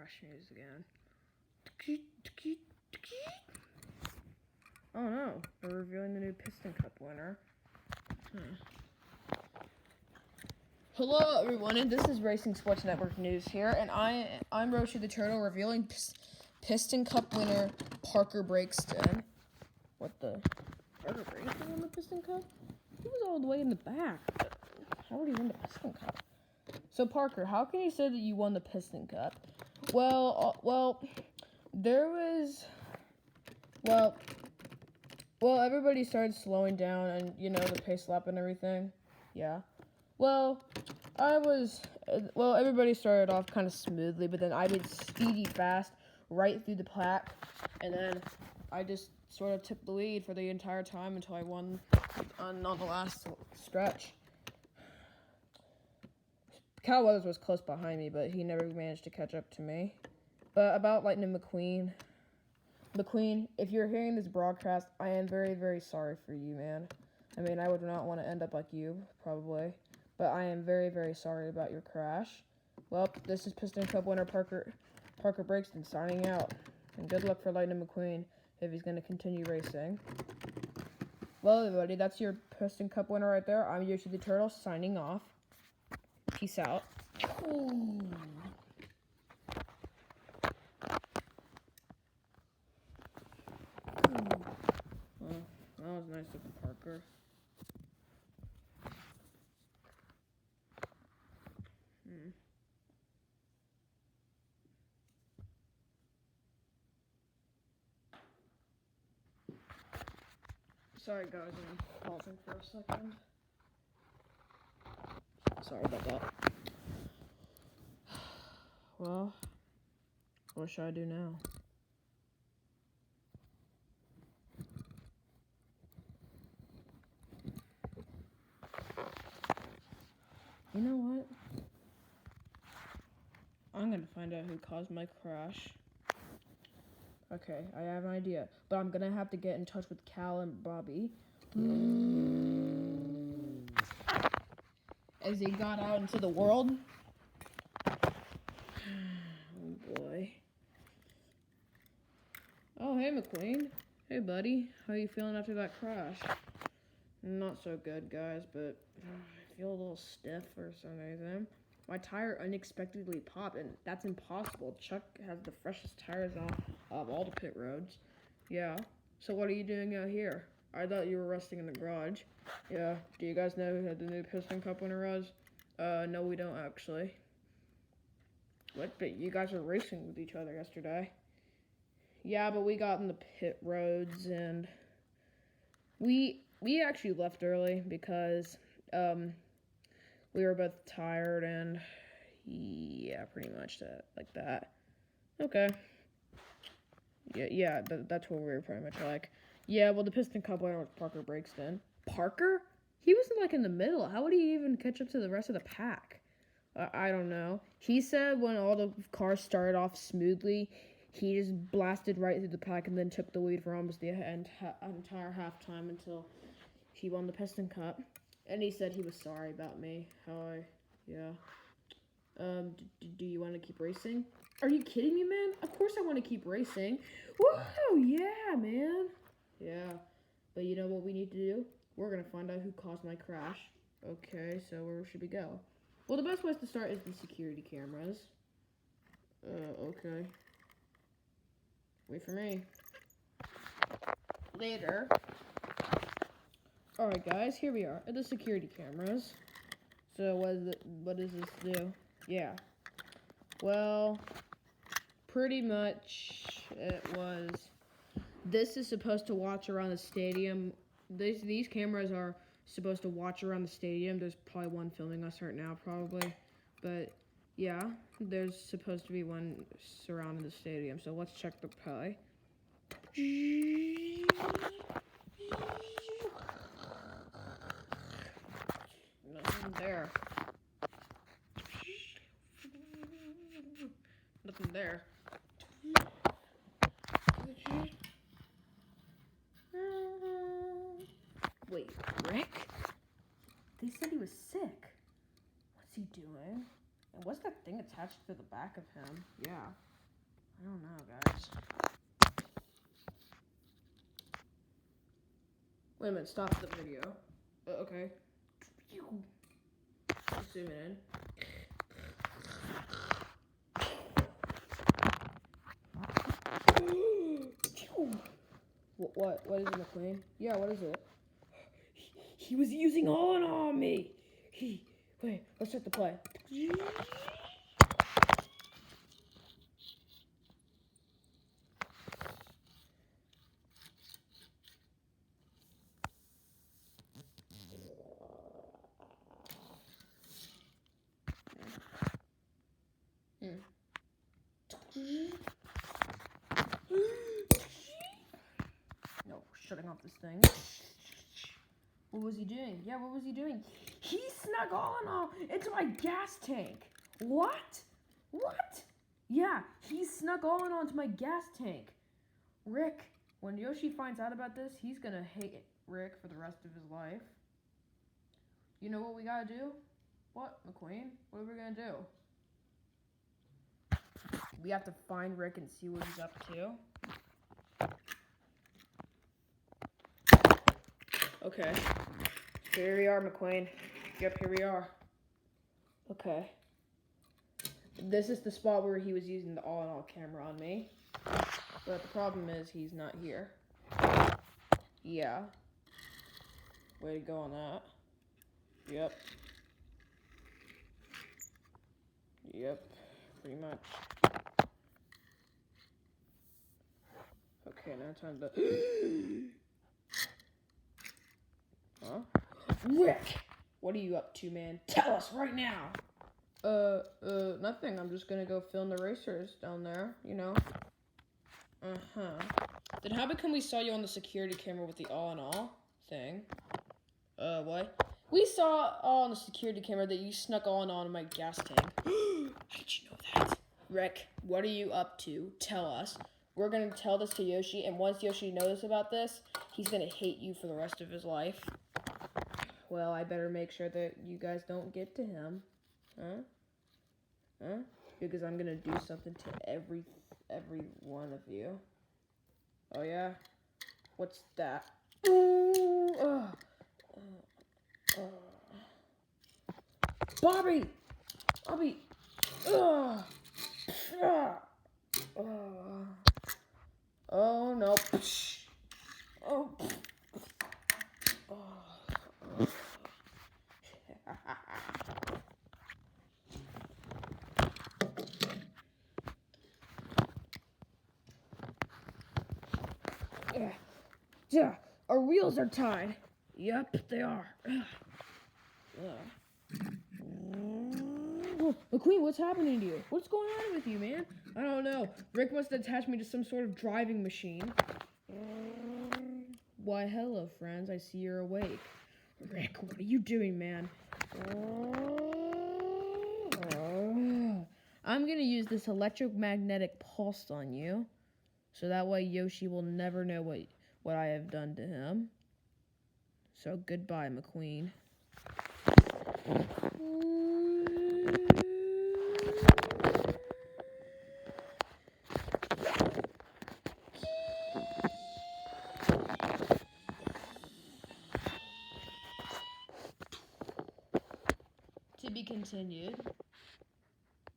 crash news again. Oh no, they're revealing the new Piston Cup winner. Hello everyone, and this is Racing Sports Network News here, and I'm Roshi the Turtle revealing Piston Cup winner Parker Breakston. What the? Parker Breakston won the Piston Cup? He was all the way in the back. How did he win the Piston Cup? So Parker, how can you say that you won the Piston Cup? Well, everybody started slowing down and, the pace lap and everything. Yeah. Everybody started off kind of smoothly, but then I did speedy fast right through the pack, and then I just sort of took the lead for the entire time until I won on the last stretch. Cal Weathers was close behind me, but he never managed to catch up to me. But about Lightning McQueen, if you're hearing this broadcast, I am very, very sorry for you, man. I mean, I would not want to end up like you, probably. But I am very, very sorry about your crash. Well, this is Piston Cup winner Parker Breakston signing out. And good luck for Lightning McQueen if he's going to continue racing. Well, everybody, that's your Piston Cup winner right there. I'm Yoshi the Turtle signing off. Peace out. Ooh. Well, that was nice of Parker. Sorry guys, I'm pausing for a second. Sorry about that. Well, what should I do now? You know what? I'm gonna find out who caused my crash. Okay, I have an idea, but I'm gonna have to get in touch with Cal and Bobby. As he got out into the world. Oh boy. Oh, hey McQueen. Hey buddy, how you feeling after that crash? Not so good, guys, but I feel a little stiff for some reason. My tire unexpectedly popped, and that's impossible. Chuck has the freshest tires of all the pit roads. Yeah. So what are you doing out here? I thought you were resting in the garage. Yeah. Do you guys know who the new Piston Cup winner was? No, we don't actually. What? But you guys were racing with each other yesterday. Yeah, but we got in the pit roads, and we actually left early because we were both tired, and yeah, pretty much like that. Okay. Yeah, that's what we were pretty much like. Yeah, well, the Piston Cup winner was Parker Breakston. Parker? He wasn't like in the middle. How would he even catch up to the rest of the pack? I don't know. He said when all the cars started off smoothly, he just blasted right through the pack and then took the lead for almost the entire halftime until he won the Piston Cup. And he said he was sorry about me. Yeah. Do you want to keep racing? Are you kidding me, man? Of course I want to keep racing. Woohoo! Yeah, man. Yeah. But you know what we need to do? We're going to find out who caused my crash. Okay, so where should we go? Well, the best place to start is the security cameras. Okay. Wait for me. Later. Alright, guys, here we are at the security cameras. So, what does this do? Yeah. Well, pretty much it was... This is supposed to watch around the stadium. These cameras are supposed to watch around the stadium. There's probably one filming us right now, probably. But, yeah, there's supposed to be one surrounding the stadium. So let's check the play. Nothing there. Nothing there. Wait, Rick? They said he was sick. What's he doing? And what's that thing attached to the back of him? Yeah. Wait a minute, stop the video. Okay. Zoom in. What is it, McQueen? Yeah, what is it? He was using on me. Wait, let's start the play. No, shutting off this thing. What was he doing? Yeah, what was he doing? He snuck on into my gas tank. What? What? Yeah, he snuck on onto my gas tank. Rick, when Yoshi finds out about this, he's gonna hate Rick for the rest of his life. You know what we gotta do? What, McQueen? What are we gonna do? We have to find Rick and see what he's up to. Okay. Here we are, McQueen. Yep, here we are. Okay. This is the spot where he was using the all-in-all camera on me. But the problem is he's not here. Yeah. Way to go on that. Yep. Yep. Pretty much. Okay, now time to... Huh? Rick! What are you up to, man? Tell us right now! Nothing. I'm just gonna go film the racers down there, you know? Uh-huh. Then how come we saw you on the security camera with the all-in-all thing? What? We saw on the security camera that you snuck all-in-all in my gas tank. How did you know that? Rick, what are you up to? Tell us. We're gonna tell this to Yoshi, and once Yoshi knows about this, he's gonna hate you for the rest of his life. Well, I better make sure that you guys don't get to him. Huh? Because I'm gonna do something to every one of you. Oh yeah? What's that? Bobby! Oh no. Oh. Yeah, our wheels are tied. Yep, they are. McQueen, what's happening to you? What's going on with you, man? I don't know. Rick must have attached me to some sort of driving machine. Why, hello, friends. I see you're awake. Rick, what are you doing, man? I'm gonna use this electromagnetic pulse on you, so that way Yoshi will never know what I have done to him. So goodbye, McQueen. To be continued.